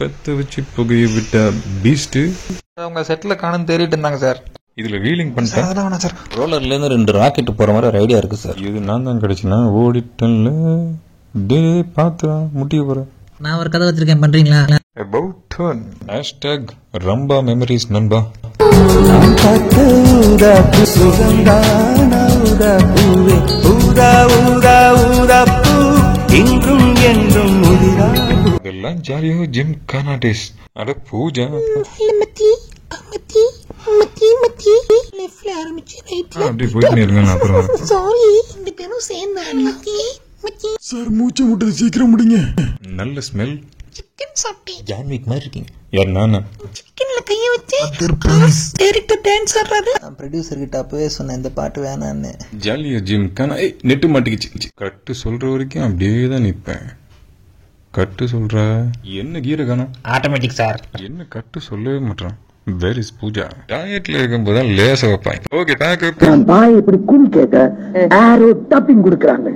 பத்த வச்சு புகையை விட்ட பீஸ்ட் அவங்க செட்டில் காணும் தேடிட்டு இருந்தாங்க சார். இதுல வீலிங் பண்ணிட்டேன் சார். ரோலர்ல இருந்து 2 ராக்கெட் போற மாதிரி ஒரு ஐடியா இருக்கு சார். இது நான் தான் கிடைச்சுனா ஓடிட்டன்ல டே பாத்துறா முட்டிய போறேன். நான் ஒரு கதை வச்சிருக்கேன், பண்றீங்களா? about turn #ரம்பா மெமரிஸ் நண்பா. இதெல்லாம் ஜாலியோ ஜிம் கானாடேஸ். அட பூஜா அப்படி போயிட்டு இருங்க. அப்புறம் சார் மூச்சு முட்டது, சீக்கிரம் முடிங்க. நல்ல ஸ்மெல். சிக்கன் சாப்பிட்டேன். ஜான்விக் மாதிரி இருக்கீங்க. யார் நானா? சிக்கன்ல கைய வச்சு டைரக்டர் டான்ஸ் ஆடுறாரு. நான் ப்ரொடியூசர் கிட்ட அப்பவே சொன்னேன் இந்த பாட்டு வேணான்னு. ஜாலியோ ஜிம் கானா நெட்டு மாட்டிக்கிச்சு. கட்டு சொல்ற வரைக்கும் அப்படியே தான் நிப்பேன். கட்டு சொல்ற என்ன கீரை காணும்? Automatic sir. என்ன கட்டு சொல்லவே மாட்டான். வெரி பூஜா டயட்ல இருக்கும்போது லேச வைப்பாங்க. ஓகே பேக் பாய் இப்படி கூலி கேட்க யாரோ டப்பிங் கொடுக்குறாங்க.